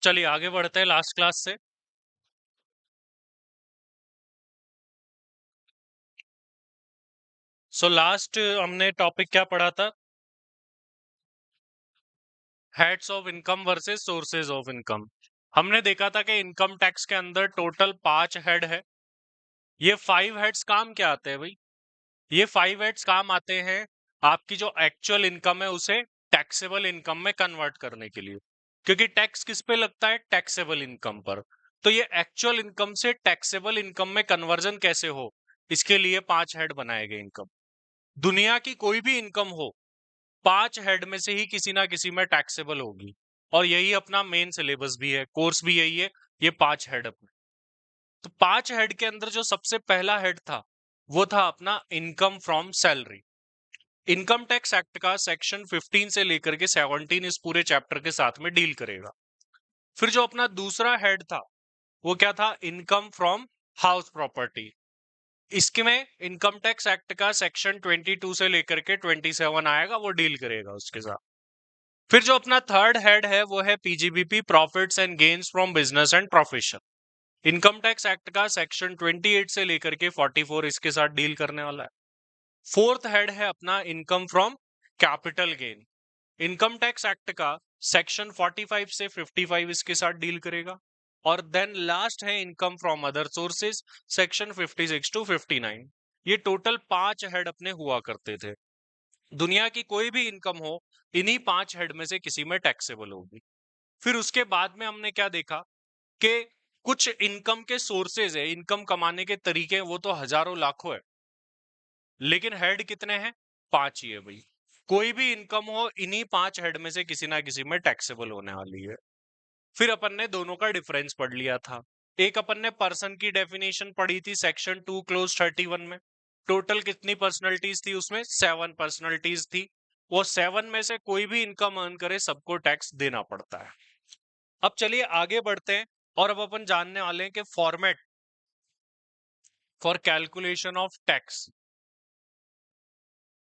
चलिए आगे बढ़ते हैं लास्ट क्लास से। लास्ट हमने टॉपिक क्या पढ़ा था? Heads of income versus sources of income. हमने देखा था कि इनकम टैक्स के अंदर टोटल 5 हेड है। ये 5 हेड्स काम क्या आते हैं भाई? ये 5 हेड्स काम आते हैं आपकी जो एक्चुअल इनकम है उसे टैक्सेबल इनकम में कन्वर्ट करने के लिए। क्योंकि टैक्स किस पे लगता है? टैक्सेबल इनकम पर। तो ये एक्चुअल इनकम से टैक्सेबल इनकम में कन्वर्जन कैसे हो, इसके लिए 5 हेड बनाए गए इनकम। दुनिया की कोई भी इनकम हो, 5 हेड में से ही किसी ना किसी में टैक्सेबल होगी। और यही अपना मेन सिलेबस भी है, कोर्स भी यही है, ये 5 हेड अपने। तो 5 हेड के अंदर जो सबसे पहला हेड था वो था अपना income from salary. Income tax act का सेक्शन 15 से लेकर के 17 इस पूरे चैप्टर के साथ में डील करेगा। फिर जो अपना दूसरा हेड था वो क्या था? Income from house property. इसके में इनकम टैक्स एक्ट का सेक्शन 22 से लेकर के 27 आएगा, वो डील करेगा उसके साथ। फिर जो अपना थर्ड हेड है वो है PGBP, profits and gains from business and profession. Income tax act का सेक्शन 28 से लेकर के 44 इसके साथ डील करने वाला है। फोर्थ हेड है अपना income from capital gain. Income tax act का सेक्शन 45 से 55 इसके साथ डील करेगा। और देन लास्ट है income from other sources, section 56 to 59। ये टोटल 5 हेड अपने हुआ करते थे। दुनिया की कोई भी इनकम हो, इन्हीं 5 हेड में से किसी में टैक्सेबल होगी। फिर उसके बाद में हमने क्या देखा कि कुछ इनकम के सोर्सेज है, इनकम कमाने के तरीके हैं, वो तो हजारों लाखों है, लेकिन हेड कितने हैं? 5 ही है भाई। कोई भी इनकम हो, इन्हीं 5 हेड में से किसी ना किसी में टैक्सेबल होने वाली है। फिर अपन ने दोनों का डिफरेंस पढ़ लिया था। एक अपन ने पर्सन की डेफिनेशन पढ़ी थी सेक्शन 2 क्लोज 31 में। टोटल कितनी पर्सनैलिटीज थी उसमें? 7 पर्सनैलिटीज थी। वो 7 में से कोई भी इनकम अर्न करे सबको टैक्स देना पड़ता है। अब चलिए आगे बढ़ते हैं और अब अपन जानने वाले हैं कि format for calculation of tax.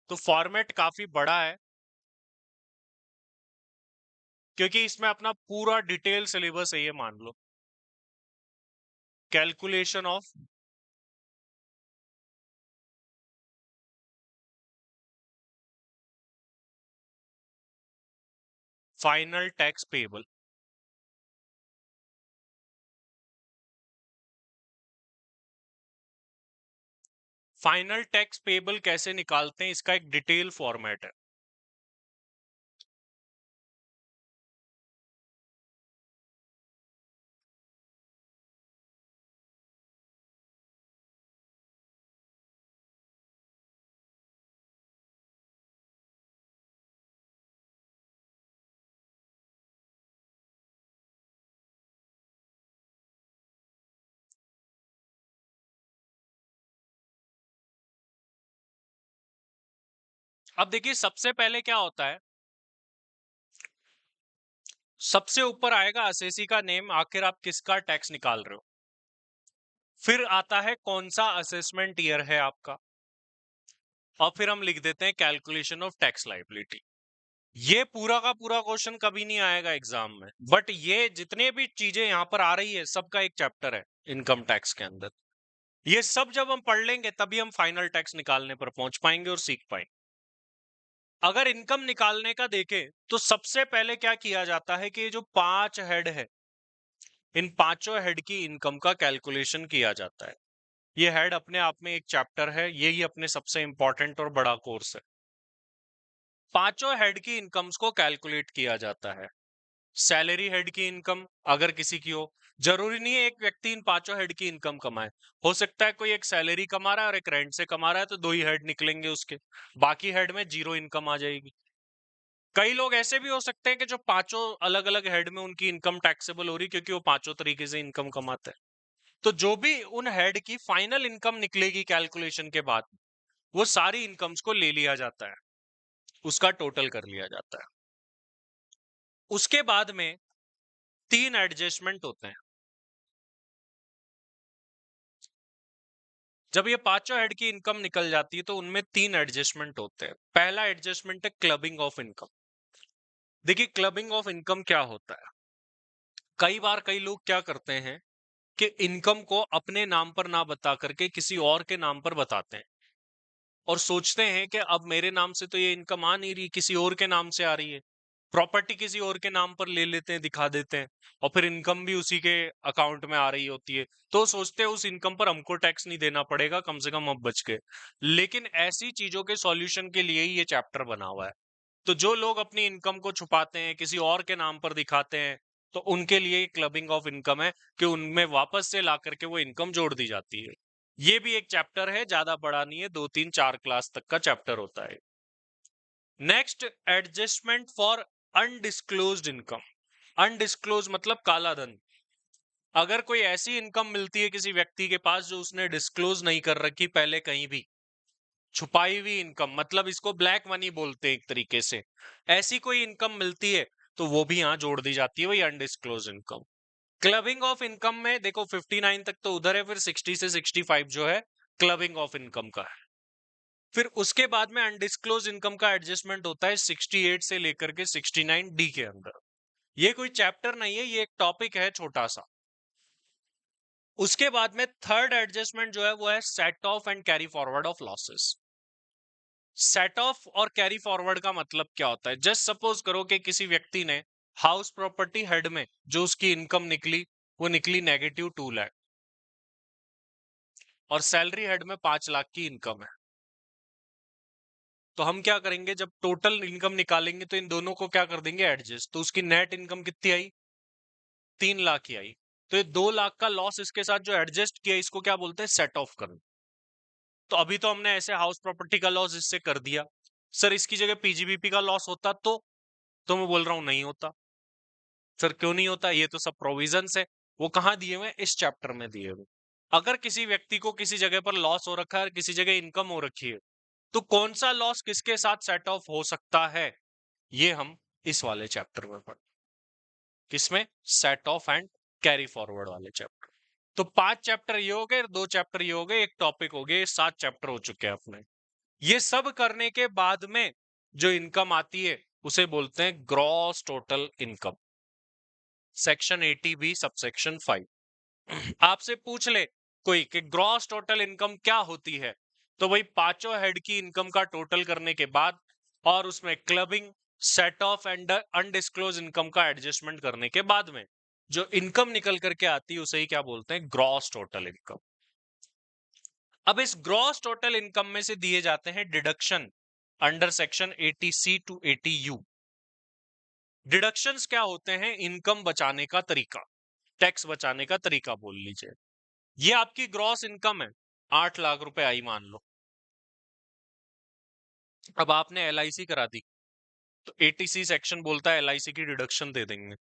तो फॉर्मेट काफी बड़ा है क्योंकि इसमें अपना पूरा डिटेल सिलेबस है, ये मान लो। Calculation of final tax payable. Final tax payable कैसे निकालते हैं, इसका एक डिटेल फॉर्मेट है। अब देखिए सबसे पहले क्या होता है, सबसे ऊपर आएगा असेसी का नेम, आखिर आप किसका टैक्स निकाल रहे हो। फिर आता है कौन सा असेसमेंट ईयर है आपका, और फिर हम लिख देते हैं कैलकुलेशन ऑफ टैक्स लायबिलिटी। ये पूरा का पूरा क्वेश्चन कभी नहीं आएगा एग्जाम में, बट ये जितने भी चीजें यहां पर आ रही है सबका एक चैप्टर है इनकम टैक्स के अंदर। ये सब जब हम पढ़ लेंगे तभी हम फाइनल टैक्स निकालने पर पहुंच पाएंगे और सीख पाएंगे। अगर इनकम निकालने का देखें तो सबसे पहले क्या किया जाता है कि ये जो 5 हेड है, इन पांचों हेड की इनकम का कैलकुलेशन किया जाता है। ये हेड अपने आप में एक चैप्टर है, यही अपने सबसे इंपॉर्टेंट और बड़ा कोर्स है। पांचों हेड की इनकम्स को कैलकुलेट किया जाता है। सैलरी हेड की इनकम अगर किसी की हो, जरूरी नहीं है एक व्यक्ति इन पांचों हेड की इनकम कमाए। हो सकता है कोई एक सैलरी कमा रहा है और एक रेंट से कमा रहा है, तो 2 ही हेड निकलेंगे उसके, बाकी हेड में जीरो इनकम आ जाएगी। कई लोग ऐसे भी हो सकते हैं कि जो पांचों अलग अलग हेड में उनकी इनकम टैक्सेबल हो रही, क्योंकि वो पांचों तरीके से इनकम कमाते हैं। तो जो भी उन हेड की फाइनल इनकम निकलेगी कैलकुलेशन के बाद, वो सारी इनकम्स को ले लिया जाता है, उसका टोटल कर लिया जाता है। उसके बाद में 3 एडजस्टमेंट होते हैं। जब ये पांचों हेड की इनकम निकल जाती है तो उनमें 3 एडजस्टमेंट होते हैं। पहला एडजस्टमेंट है क्लबिंग ऑफ इनकम। देखिए क्लबिंग ऑफ इनकम क्या होता है। कई बार कई लोग क्या करते हैं कि इनकम को अपने नाम पर ना बता करके किसी और के नाम पर बताते हैं और सोचते हैं कि अब मेरे नाम से तो ये इनकम आ नहीं रही, किसी और के नाम से आ रही है। प्रॉपर्टी किसी और के नाम पर ले लेते हैं, दिखा देते हैं, और फिर इनकम भी उसी के अकाउंट में आ रही होती है। तो सोचते हैं उस इनकम पर हमको टैक्स नहीं देना पड़ेगा, कम से कम अब बच गए। लेकिन ऐसी चीजों के सॉल्यूशन के लिए ही ये चैप्टर बना हुआ है। तो जो लोग अपनी इनकम को छुपाते हैं, किसी और के नाम पर दिखाते हैं, तो उनके लिए क्लबिंग ऑफ इनकम है कि उनमें वापस से ला करके वो इनकम जोड़ दी जाती है। ये भी एक चैप्टर है, ज्यादा बड़ा नहीं है, 2 3 4 क्लास तक का चैप्टर होता है। Next, adjustment for undisclosed income. Undisclosed मतलब काला धन। अगर कोई ऐसी इनकम मिलती है किसी व्यक्ति के पास जो उसने डिस्क्लोज नहीं कर रखी पहले कहीं भी, छुपाई हुई इनकम, मतलब इसको ब्लैक मनी बोलते हैं एक तरीके से, ऐसी कोई इनकम मिलती है तो वो भी यहां जोड़ दी जाती है, वही undisclosed income. Clubbing of income में देखो 59 तक तो उधर है, फिर 60 से 65 जो है क्लबिंग ऑफ इनकम का है। फिर उसके बाद में अनडिस्क्लोज इनकम का एडजस्टमेंट होता है 68 से लेकर के 69 डी के अंदर। ये कोई चैप्टर नहीं है, ये एक टॉपिक है छोटा सा। उसके बाद में थर्ड एडजस्टमेंट जो है वो है set of and carry forward of losses. Set of और कैरी फॉरवर्ड का मतलब क्या होता है? जस्ट सपोज करो कि किसी व्यक्ति ने हाउस प्रॉपर्टी हेड में जो उसकी इनकम निकली वो निकली -2 लाख, और सैलरी हेड में 5 लाख की इनकम है। तो हम क्या करेंगे, जब टोटल इनकम निकालेंगे तो इन दोनों को क्या कर देंगे, एडजस्ट। तो उसकी नेट इनकम कितनी आई, 3 लाख ही आई। तो ये 2 लाख का लॉस इसके साथ जो एडजस्ट किया, इसको क्या बोलते हैं, सेट ऑफ करना। तो अभी तो हमने ऐसे हाउस प्रॉपर्टी का लॉस इससे कर दिया। सर इसकी जगह पीजीबीपी का लॉस होता तो मैं बोल रहा हूं नहीं होता। सर क्यों नहीं होता? ये तो सब प्रोविजंस है। वो कहाँ दिए हुए हैं? इस चैप्टर में दिए हुए। अगर किसी व्यक्ति को किसी जगह पर लॉस हो रखा है और किसी जगह इनकम हो रखी है, तो कौन सा लॉस किसके साथ सेट ऑफ हो सकता है, ये हम इस वाले चैप्टर में पढ़। किसमें? Set of and carry forward वाले चैप्टर। तो 5 चैप्टर ये हो गए, 2 चैप्टर ये हो गए, एक टॉपिक हो गए, 7 चैप्टर हो चुके हैं अपने। ये सब करने के बाद में जो इनकम आती है उसे बोलते हैं gross total income. Section 80B subsection 5 आपसे पूछ ले कोई कि ग्रॉस टोटल इनकम क्या होती है, तो वही पांचों हेड की इनकम का टोटल करने के बाद और उसमें clubbing, set of and undisclosed income का एडजस्टमेंट करने के बाद में जो इनकम निकल करके आती है उसे ही क्या बोलते हैं, ग्रॉस टोटल इनकम। अब इस ग्रॉस टोटल इनकम में से दिए जाते हैं deduction under section 80C to 80U। Deductions क्या होते हैं? इनकम बचाने का तरीका, टैक्स बचाने का तरीका बोल लीजिए। ये आपकी ग्रॉस इनकम है, 8 लाख रुपए आई मान लो। अब आपने एलआईसी करा दी, तो 80C सेक्शन बोलता है एलआईसी की डिडक्शन दे देंगे।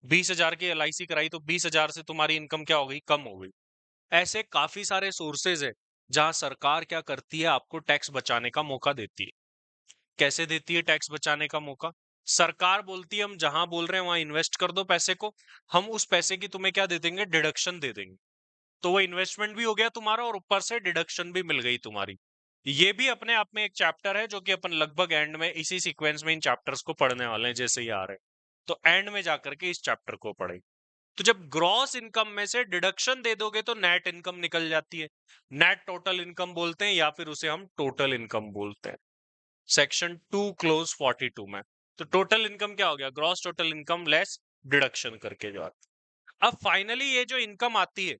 20,000 की एलआईसी कराई तो 20,000 से तुम्हारी इनकम क्या हो गई, कम हो गई। ऐसे काफी सारे सोर्सेज है जहां सरकार क्या करती है, आपको टैक्स बचाने का मौका देती है। कैसे देती है टैक्स बचाने का मौका? सरकार बोलती है हम जहां बोल रहे हैं वहां इन्वेस्ट कर दो पैसे को, हम उस पैसे की तुम्हें क्या दे देंगे, डिडक्शन दे देंगे। तो वो इन्वेस्टमेंट भी हो गया तुम्हारा और ऊपर से डिडक्शन भी मिल गई तुम्हारी। ये भी अपने आप में एक चैप्टर है जो कि अपन लगभग एंड में इसी सीक्वेंस में इन चैप्टर्स को पढ़ने वाले हैं जैसे ही आ रहे हैं। तो एंड में जाकर के इस चैप्टर को पढ़ेंगे। तो जब ग्रॉस इनकम में से डिडक्शन दे दोगे तो नेट इनकम निकल जाती है। नेट टोटल इनकम बोलते हैं या फिर उसे हम टोटल इनकम बोलते हैं, सेक्शन 2 क्लोज 42 में। तो टोटल इनकम क्या हो गया, gross total income less deduction करके जो आता है। अब फाइनली ये जो इनकम आती है,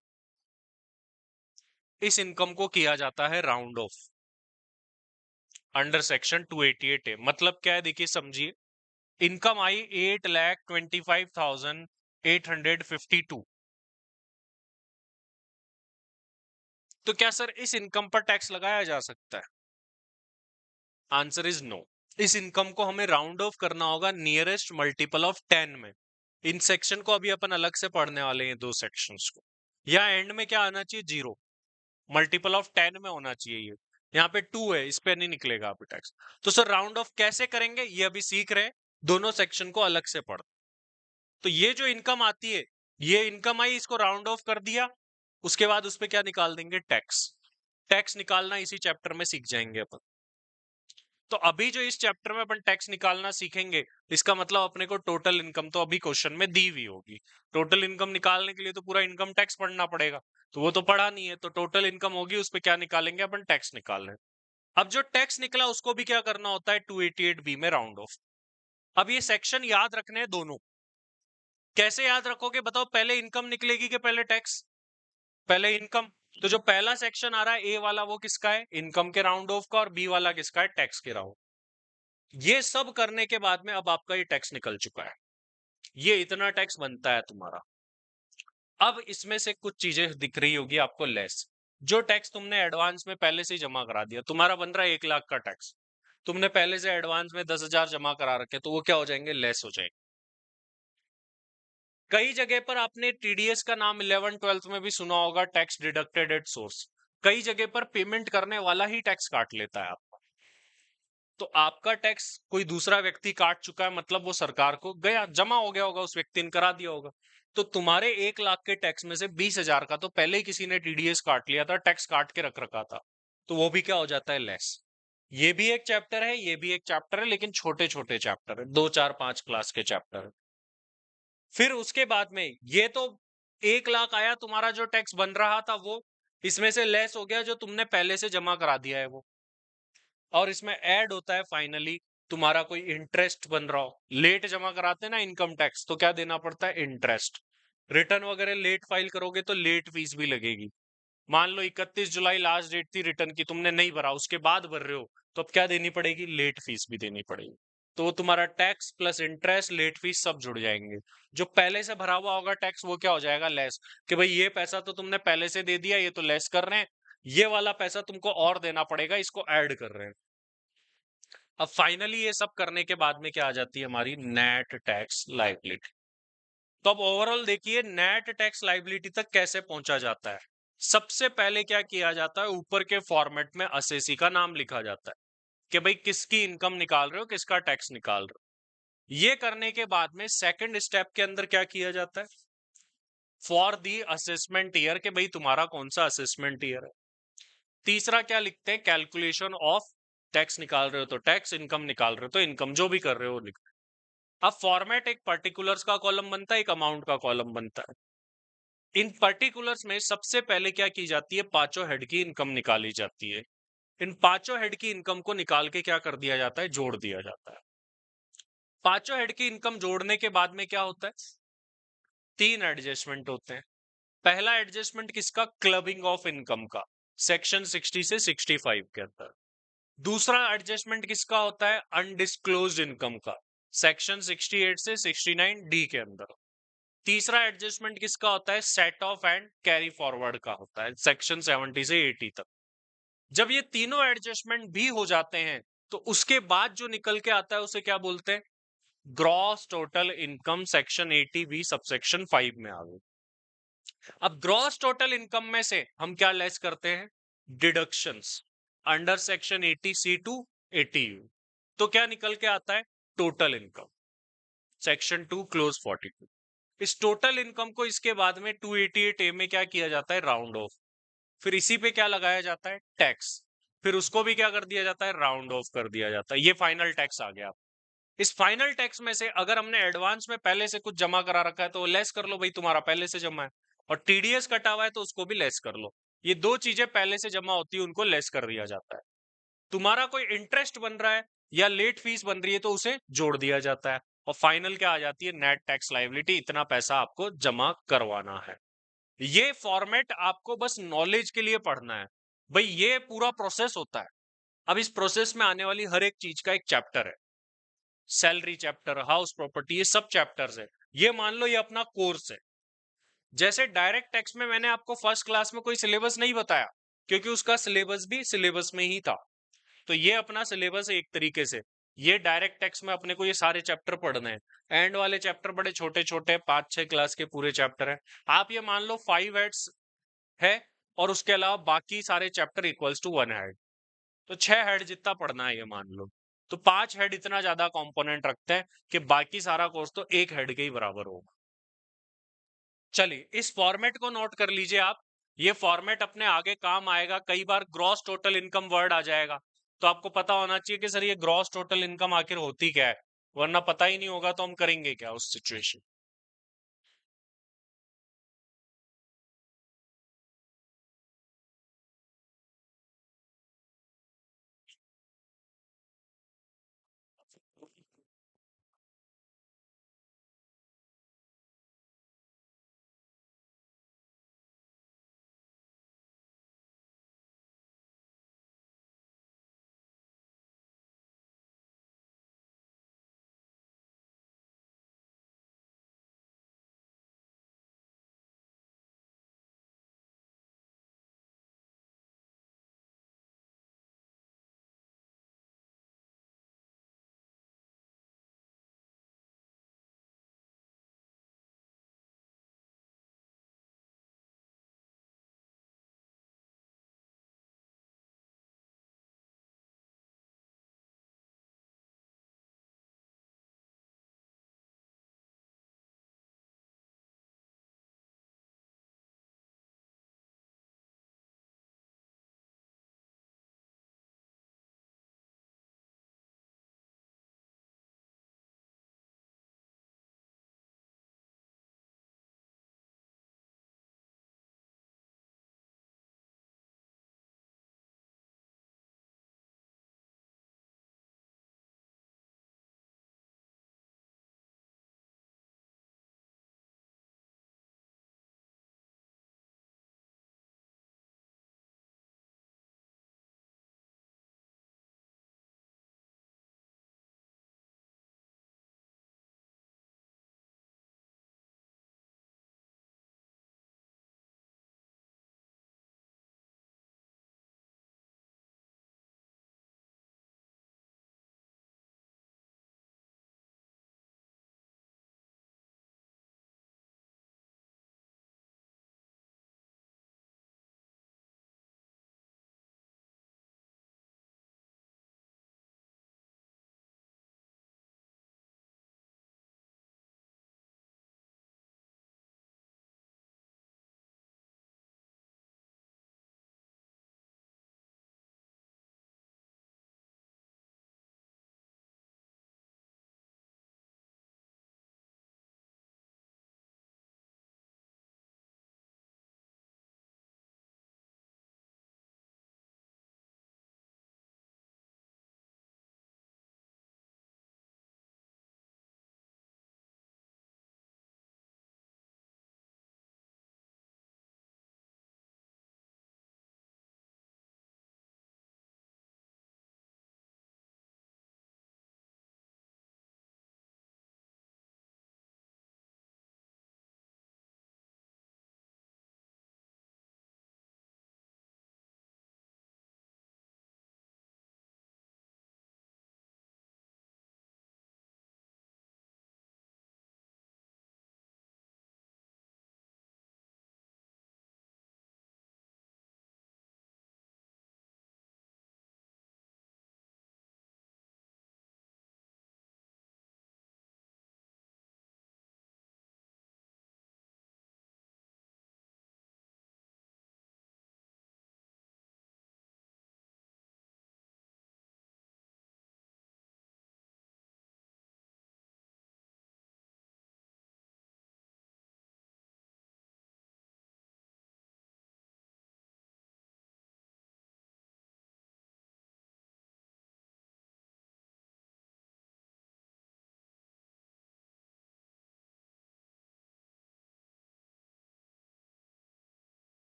इस इनकम को किया जाता है round off under section 288A। मतलब क्या है, देखिए समझिए, इनकम आई 8,25,852। तो क्या सर इस इनकम पर टैक्स लगाया जा सकता है? Answer is no. इस इनकम को हमें राउंड ऑफ करना होगा नियरेस्ट मल्टीपल ऑफ 10 में। इन सेक्शन को अभी अपन अलग से पढ़ने वाले हैं, 2 सेक्शंस को। या एंड में क्या आना चाहिए, 0, मल्टीपल ऑफ 10 में होना चाहिए। ये यहाँ पे 2 है, इस पे नहीं निकलेगा अभी टैक्स। तो सर राउंड ऑफ कैसे करेंगे ये अभी सीख रहे हैं, दोनों सेक्शन को अलग से पढ़। तो ये जो इनकम आती है, ये इनकम आई, इसको राउंड ऑफ कर दिया, उसके बाद उस पर क्या निकाल देंगे, टैक्स। टैक्स निकालना इसी चैप्टर में सीख जाएंगे अपन। तो अभी जो इस चैप्टर में अपन टैक्स निकालना सीखेंगे, इसका मतलब अपने को टोटल इनकम तो अभी क्वेश्चन में दी हुई होगी। टोटल इनकम निकालने के लिए तो पूरा इनकम टैक्स पढ़ना पड़ेगा, तो वो तो पढ़ा नहीं है। तो टोटल इनकम होगी, उस पे क्या निकालेंगे अपन, टैक्स निकाल रहे हैं। अब जो टैक्स निकला उसको भी क्या करना होता है, 288B में राउंड ऑफ। अब ये सेक्शन याद रखने हैं दोनों। कैसे याद रखोगे बताओ, पहले इनकम निकलेगी कि पहले टैक्स? पहले इनकम। तो जो पहला सेक्शन आ रहा है ए वाला, वो किसका है, इनकम के राउंड ऑफ का, और बी वाला किसका है, टैक्स के राउंड। ये सब करने के बाद में अब आपका ये टैक्स निकल चुका है, ये इतना टैक्स बनता है तुम्हारा। अब इसमें से कुछ चीजें दिख रही होगी आपको लेस। जो टैक्स तुमने एडवांस में पहले से ही जमा करा दिया, तुम्हारा बन रहा है 1 लाख का टैक्स, तुमने पहले से एडवांस में 10,000 जमा करा रखे, तो वो क्या हो जाएंगे, लेस हो जाएंगे। कई जगह पर आपने टीडीएस का नाम 11th-12th में भी सुना होगा, टैक्स डिडक्टेड एट सोर्स। कई जगह पर पेमेंट करने वाला ही टैक्स काट लेता है आपका। तो आपका टैक्स कोई दूसरा व्यक्ति काट चुका है, मतलब वो सरकार को गया, जमा हो गया होगा, उस व्यक्ति ने करा दिया होगा। तो तुम्हारे 1 लाख के टैक्स में से 20,000 का तो पहले ही किसी ने टीडीएस काट लिया था, टैक्स काट के रख रखा था, तो वो भी क्या हो जाता है, लेस। ये भी एक चैप्टर है, ये भी एक चैप्टर है, लेकिन छोटे छोटे चैप्टर है, 2 4 5 क्लास के चैप्टर है। फिर उसके बाद में ये तो 1 लाख आया तुम्हारा, जो टैक्स बन रहा था वो इसमें से लेस हो गया, जो तुमने पहले से जमा करा दिया है वो। और इसमें ऐड होता है फाइनली तुम्हारा कोई इंटरेस्ट बन रहा हो, लेट जमा कराते हैं ना इनकम टैक्स, तो क्या देना पड़ता है, इंटरेस्ट। रिटर्न वगैरह लेट फाइल करोगे तो लेट फीस भी लगेगी। मान लो 31 जुलाई लास्ट डेट थी रिटर्न की, तुमने नहीं भरा, उसके बाद भर रहे हो, तो अब क्या देनी पड़ेगी, लेट फीस भी देनी पड़ेगी। तो वो तुम्हारा tax plus interest late fee सब जुड़ जाएंगे। जो पहले से भरा हुआ होगा टैक्स, वो क्या हो जाएगा, लेस। कि भाई ये पैसा तो तुमने पहले से दे दिया, ये तो लेस कर रहे हैं, ये वाला पैसा तुमको और देना पड़ेगा, इसको ऐड कर रहे हैं। अब फाइनली ये सब करने के बाद में क्या आ जाती है, हमारी नेट टैक्स लायबिलिटी। तो अब ओवरऑल देखिए नेट टैक्स लायबिलिटी तक कैसे पहुंचा जाता है। सबसे पहले क्या किया जाता है, ऊपर के फॉर्मेट में असेसी का नाम लिखा जाता है कि भाई किसकी इनकम निकाल रहे हो, किसका टैक्स निकाल रहे हो। ये करने के बाद में सेकंड स्टेप के अंदर क्या किया जाता है, फॉर दी असेसमेंट ईयर, के भाई तुम्हारा कौन सा असेसमेंट ईयर है। तीसरा क्या लिखते हैं, कैलकुलेशन ऑफ टैक्स, निकाल रहे हो तो टैक्स, इनकम निकाल रहे हो तो इनकम, जो भी कर रहे हो लिख। अब फॉर्मेट एक पर्टिकुलर्स का कॉलम बनता है, एक अमाउंट का कॉलम बनता है। इन पर्टिकुलर्स में सबसे पहले क्या की जाती है, पांचों हेड की इनकम निकाली जाती है। इन पांचों हेड की इनकम को निकाल के क्या कर दिया जाता है, जोड़ दिया जाता है। पांचों हेड की इनकम जोड़ने के बाद में क्या होता है, 3 एडजस्टमेंट होते हैं। पहला एडजस्टमेंट किसका, क्लबिंग ऑफ इनकम का, सेक्शन 60 से 65 के अंदर। दूसरा एडजस्टमेंट किसका होता है, अनडिस्क्लोज्ड इनकम का, सेक्शन 68 से 69 डी के अंदर। तीसरा एडजस्टमेंट किसका होता है, set of and carry forward का होता है, सेक्शन 70 से 80 तक। जब ये तीनों एडजस्टमेंट भी हो जाते हैं, तो उसके बाद जो निकल के आता है उसे क्या बोलते हैं, gross total income, section 80B subsection 5 में आ गई। अब ग्रॉस टोटल इनकम में से हम क्या लेस करते हैं, deductions, under section 80C to 80U। तो क्या निकल के आता है, टोटल इनकम, सेक्शन 2 क्लोज 42। इस टोटल इनकम को इसके बाद में 288A में क्या किया जाता है, राउंड ऑफ। फिर इसी पे क्या लगाया जाता है, टैक्स। फिर उसको भी क्या कर दिया जाता है, राउंड ऑफ कर दिया जाता है। ये फाइनल टैक्स आ गया। इस फाइनल टैक्स में से अगर हमने एडवांस में पहले से कुछ जमा करा रखा है तो लेस कर लो, भाई तुम्हारा पहले से जमा है। और टीडीएस कटा हुआ है तो उसको भी लेस कर लो। ये दो चीजें पहले से जमा होती है, उनको लेस कर दिया जाता है। तुम्हारा कोई इंटरेस्ट बन रहा है या लेट फीस बन रही है तो उसे जोड़ दिया जाता है। और फाइनल क्या आ जाती है, नेट टैक्स लायबिलिटी, इतना पैसा आपको जमा करवाना है। ये फॉर्मेट आपको बस नॉलेज के लिए पढ़ना है, भाई ये पूरा प्रोसेस होता है। अब इस प्रोसेस में आने वाली हर एक चीज का एक चैप्टर है, सैलरी चैप्टर, हाउस प्रॉपर्टी, ये सब चैप्टर्स है। ये मान लो ये अपना कोर्स है। जैसे डायरेक्ट टैक्स में मैंने आपको फर्स्ट क्लास में कोई सिलेबस नहीं बताया, क्योंकि उसका सिलेबस भी सिलेबस में ही था। तो ये अपना सिलेबस है एक तरीके से। ये डायरेक्ट टैक्स में अपने को ये सारे चैप्टर पढ़ने हैं। एंड वाले चैप्टर बड़े छोटे छोटे 5 6 क्लास के पूरे चैप्टर है। आप ये मान लो 5 हेड्स है, और उसके अलावा बाकी सारे चैप्टर इक्वल्स टू 1 हेड। तो 6 हेड जितना पढ़ना है ये मान लो। तो 5 हेड इतना ज्यादा कंपोनेंट रखते हैं कि बाकी सारा कोर्स तो 1 हेड के ही बराबर होगा। चलिए इस फॉर्मेट को नोट कर लीजिए आप। ये फॉर्मेट अपने आगे काम आएगा, कई बार ग्रॉस टोटल इनकम वर्ड आ जाएगा, तो आपको पता होना चाहिए कि सर ये ग्रॉस टोटल इनकम आखिर होती क्या है, वरना पता ही नहीं होगा तो हम करेंगे क्या उस सिचुएशन।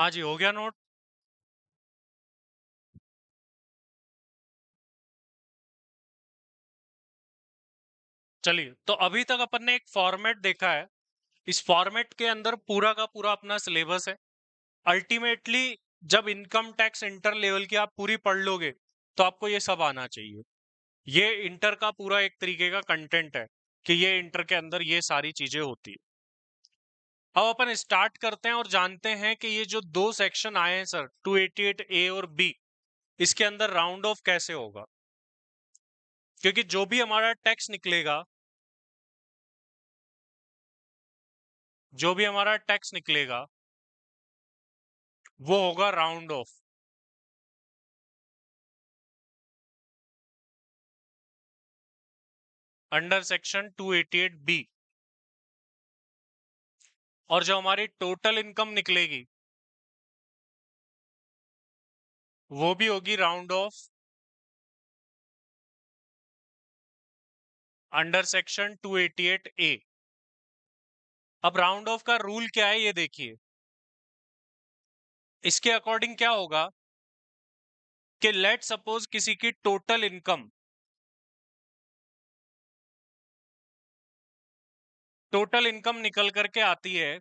हाँ जी, हो गया नोट। चलिए, तो अभी तक अपन ने एक फॉर्मेट देखा है। इस फॉर्मेट के अंदर पूरा का पूरा अपना सिलेबस है। अल्टीमेटली जब इनकम टैक्स इंटर लेवल की आप पूरी पढ़ लोगे तो आपको ये सब आना चाहिए। ये इंटर का पूरा एक तरीके का कंटेंट है कि ये इंटर के अंदर ये सारी चीजें होती है। अब अपन स्टार्ट करते हैं और जानते हैं कि ये जो दो सेक्शन आए हैं सर, 288 ए और बी, इसके अंदर राउंड ऑफ कैसे होगा। क्योंकि जो भी हमारा टैक्स निकलेगा, जो भी हमारा टैक्स निकलेगा वो होगा round off. Under section 288 B. और जो हमारी टोटल इनकम निकलेगी वो भी होगी round off under section 288 A. अब राउंड ऑफ का रूल क्या है ये देखिए। इसके अकॉर्डिंग क्या होगा कि लेट सपोज किसी की टोटल इनकम निकल करके आती है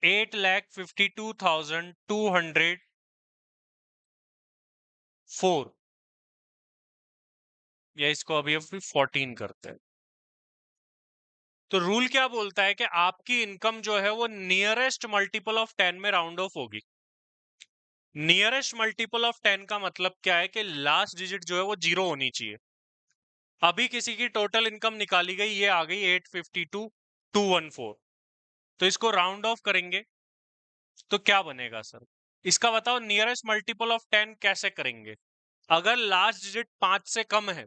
8,52,204, या इसको अभी अभी 14 करते हैं। तो रूल क्या बोलता है कि आपकी इनकम जो है वो नियरेस्ट मल्टीपल ऑफ 10 में राउंड ऑफ होगी। नियरेस्ट मल्टीपल ऑफ 10 का मतलब क्या है कि लास्ट डिजिट जो है वो 0 होनी चाहिए। अभी किसी की टोटल इनकम निकाली गई, ये आ गई 852,214, तो इसको राउंड ऑफ करेंगे तो क्या बनेगा सर, इसका बताओ। नियरेस्ट मल्टीपल ऑफ 10 कैसे करेंगे। अगर लास्ट डिजिट 5 से कम है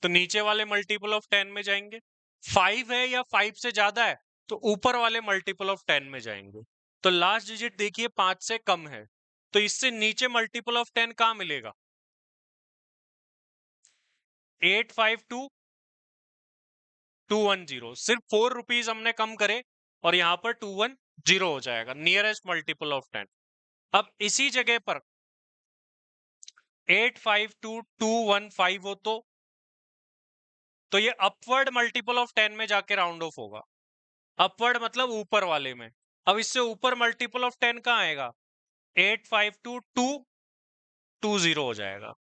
तो नीचे वाले मल्टीपल ऑफ 10 में जाएंगे। 5 है या 5 से ज्यादा है तो ऊपर वाले मल्टीपल ऑफ 10 में जाएंगे। तो लास्ट डिजिट देखिए 5 से कम है, तो इससे नीचे मल्टीपल ऑफ 10 कहां मिलेगा। 852,210, सिर्फ 4 रुपीज हमने कम करे और यहां पर 210 हो जाएगा, नियरेस्ट मल्टीपल ऑफ 10। अब इसी जगह पर 852,215 हो तो ये अपवर्ड मल्टीपल ऑफ 10 में जाके राउंड ऑफ होगा। अपवर्ड मतलब ऊपर वाले में। अब इससे ऊपर मल्टीपल ऑफ 10 कहां आएगा, 852,220 हो जाएगा।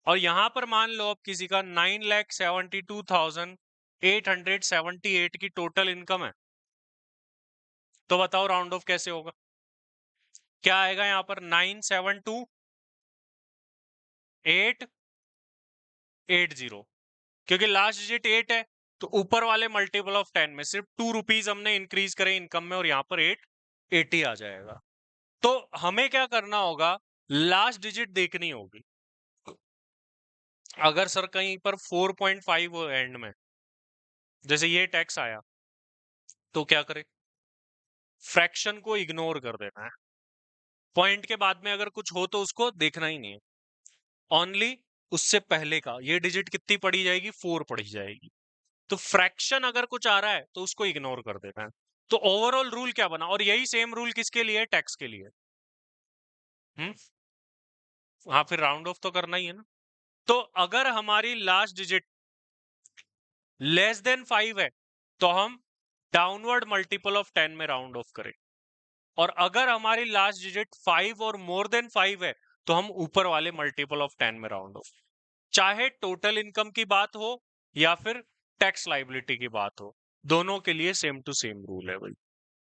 और यहां पर मान लो अब किसी का 9,72,878 की टोटल इनकम है, तो बताओ राउंड ऑफ कैसे होगा। क्या आएगा यहां पर, 972,880, क्योंकि लास्ट डिजिट 8 है तो ऊपर वाले मल्टीपल ऑफ 10 में सिर्फ 2 रुपीज हमने इंक्रीज करे इनकम में और यहां पर 880 आ जाएगा। तो हमें क्या करना होगा, लास्ट डिजिट देखनी होगी। अगर सर कहीं पर 4.5 हो एंड में, जैसे ये टैक्स आया, तो क्या करें, फ्रैक्शन को इग्नोर कर देना है। पॉइंट के बाद में अगर कुछ हो तो उसको देखना ही नहीं है। ओनली उससे पहले का ये डिजिट कितनी पड़ी जाएगी, 4 पड़ी जाएगी। तो फ्रैक्शन अगर कुछ आ रहा है तो उसको इग्नोर कर देना है। तो ओवरऑल रूल क्या बना, और यही सेम रूल किसके लिए है, टैक्स के लिए। हम्म, हाँ, फिर राउंड ऑफ तो करना ही है ना। तो अगर हमारी लास्ट डिजिट लेस देन 5 है तो हम डाउनवर्ड मल्टीपल ऑफ 10 में राउंड ऑफ करें, और अगर हमारी लास्ट डिजिट 5 और मोर देन 5 है तो हम ऊपर वाले मल्टीपल ऑफ 10 में राउंड ऑफ। चाहे टोटल इनकम की बात हो या फिर टैक्स लाइबिलिटी की बात हो, दोनों के लिए सेम टू सेम रूल है भाई।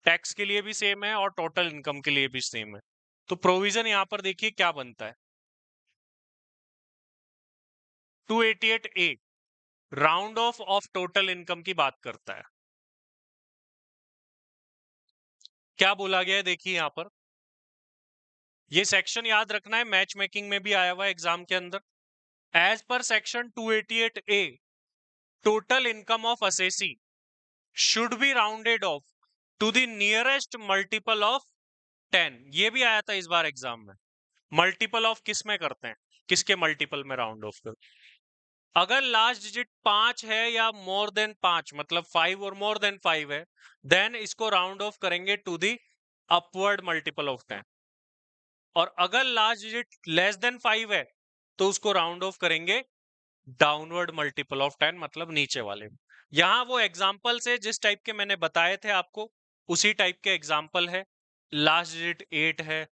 टैक्स के लिए भी सेम है और टोटल इनकम के लिए भी सेम है। तो प्रोविजन यहां पर देखिए क्या बनता है, 288 A round of total income की बात करता है। क्या बोला गया है देखिए यहां पर, ये सेक्शन याद रखना है, मैच मेकिंग में भी आया हुआ है एग्जाम के अंदर। एज पर section 288 A total income of assessee should be rounded off to the nearest multiple of 10। ये भी आया था इस बार एग्जाम में। मल्टीपल ऑफ किस में करते हैं, किसके मल्टीपल में राउंड ऑफ करते हैं। अगर लास्ट डिजिट 5 है या मोर देन 5, मतलब 5 और मोर देन 5 है, देन इसको राउंड ऑफ करेंगे to the upward multiple of 10। और अगर लास्ट डिजिट लेस देन 5 है तो उसको राउंड ऑफ करेंगे डाउनवर्ड मल्टीपल ऑफ 10, मतलब नीचे वाले में। यहां वो एग्जांपल से जिस टाइप के मैंने बताए थे आपको, उसी टाइप के एग्जांपल है। लास्ट डिजिट 8 है,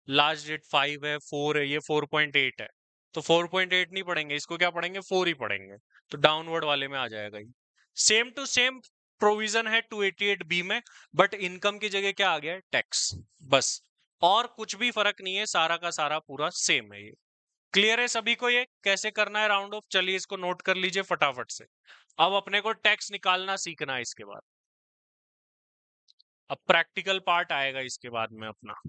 लास्ट डिजिट 5 है, 4 है, ये 4.8 है। तो 4.8 नहीं पढ़ेंगे, इसको क्या पढ़ेंगे, 4 ही पढ़ेंगे। तो डाउनवर्ड वाले में आ जाएगा ये। सेम टू सेम प्रोविजन है 288 बी में, बट इनकम की जगह क्या आ गया है, टैक्स, बस। और कुछ भी फर्क नहीं है, सारा का सारा पूरा सेम है ये। क्लियर है सभी को ये कैसे करना है राउंड ऑफ? चलिए इसको नोट कर लीजिए फटाफट से। अब अपने को टैक्स निकालना सीखना है इसके बाद। अब प्रैक्टिकल पार्ट आएगा इसके बाद में अपना।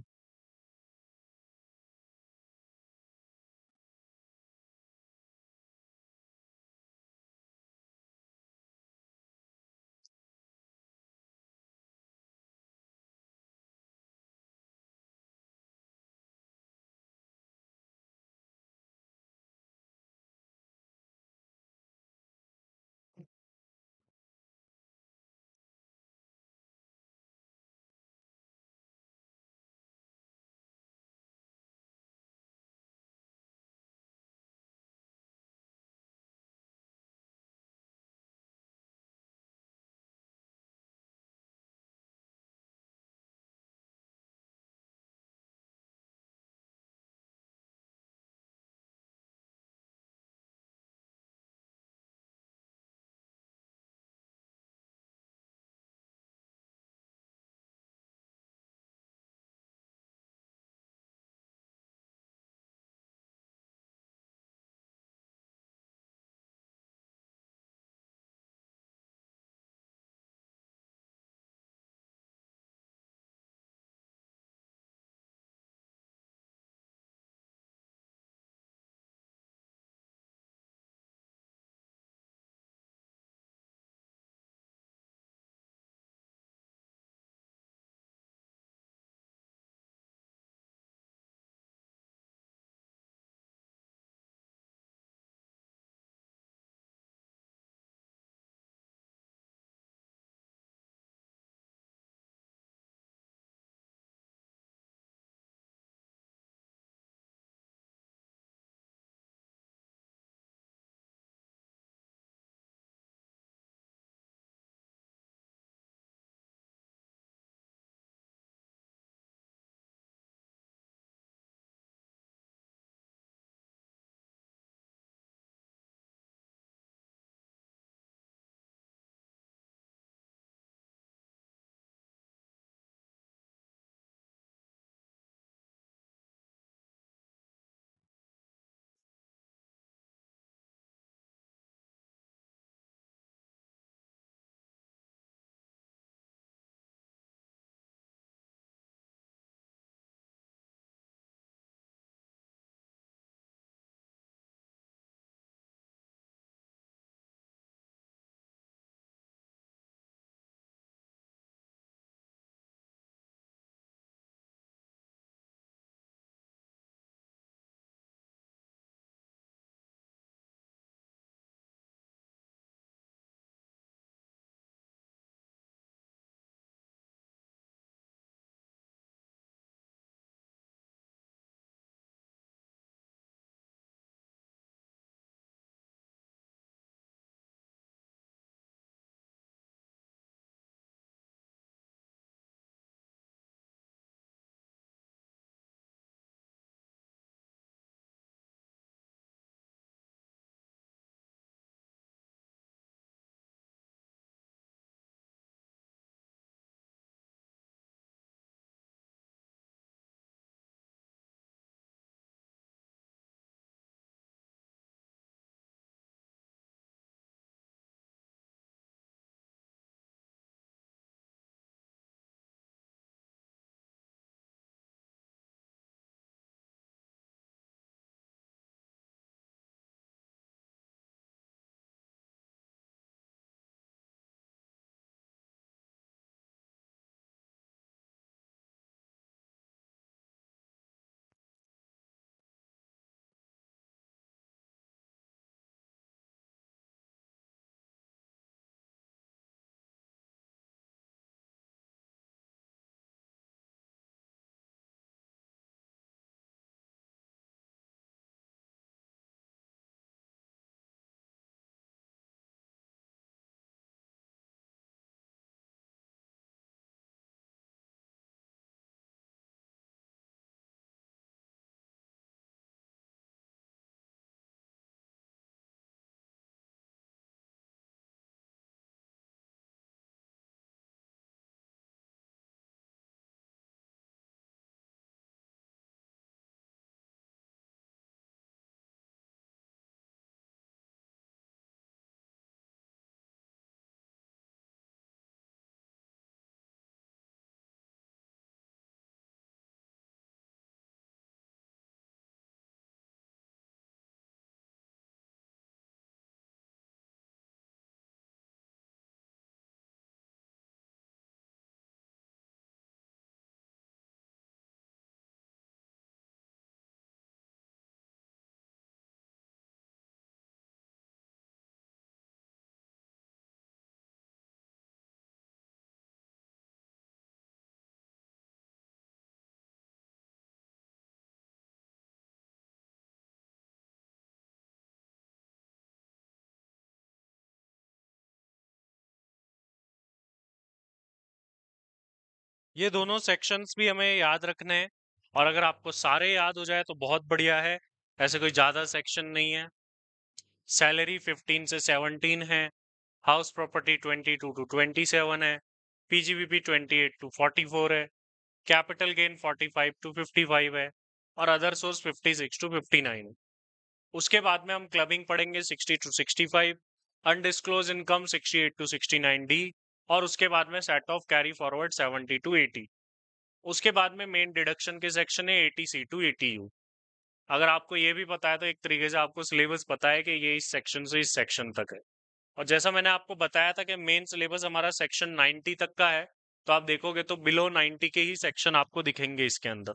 ये दोनों सेक्शंस भी हमें याद रखने हैं, और अगर आपको सारे याद हो जाए तो बहुत बढ़िया है। ऐसे कोई ज्यादा सेक्शन नहीं है। सैलरी 15 से 17 है, हाउस प्रॉपर्टी 22 टू 27 है, पीजीबीपी 28 टू 44 है, कैपिटल गेन 45 टू 55 है, और अदर सोर्स 56 टू 59 है। उसके बाद में हम क्लबिंग पढ़ेंगे 60 to 65, undisclose income 68 to 69 D, और उसके बाद में set off carry forward 70 to 80। उसके बाद में मेन डिडक्शन के सेक्शन है 80 सी टू 80 यू। अगर आपको ये भी पता है तो एक तरीके से आपको सिलेबस पता है कि ये इस सेक्शन से इस सेक्शन तक है। और जैसा मैंने आपको बताया था कि मेन सिलेबस हमारा सेक्शन 90 तक का है, तो आप देखोगे तो बिलो 90 के ही सेक्शन आपको दिखेंगे इसके अंदर।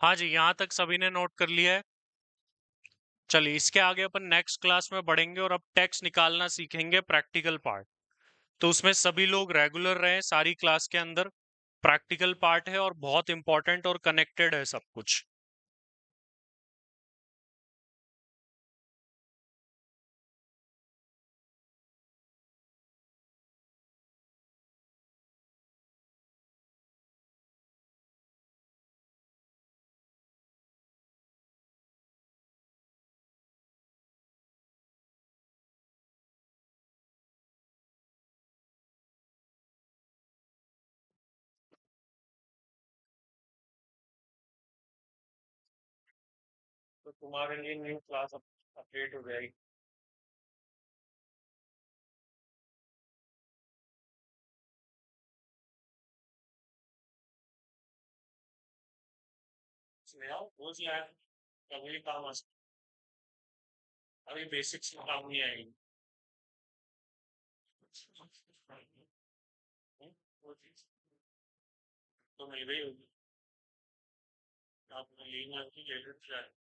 हाँ जी, यहाँ तक सभी ने नोट कर लिया है। चलिए इसके आगे अपन नेक्स्ट क्लास में बढ़ेंगे और अब टैक्स निकालना सीखेंगे, प्रैक्टिकल पार्ट। तो उसमें सभी लोग रेगुलर रहे सारी क्लास के अंदर। प्रैक्टिकल पार्ट है और बहुत इंपॉर्टेंट और कनेक्टेड है सब कुछ। तो तुम्हारे लिए न्यू क्लास अपडेट हो जाएगी। इसमें आओ हो जाए, कभी काम आ सकता है। अभी बेसिक्स में काम नहीं आएगी। वो चीज तो मिल गई होगी। आपने लेना की जरूरत है।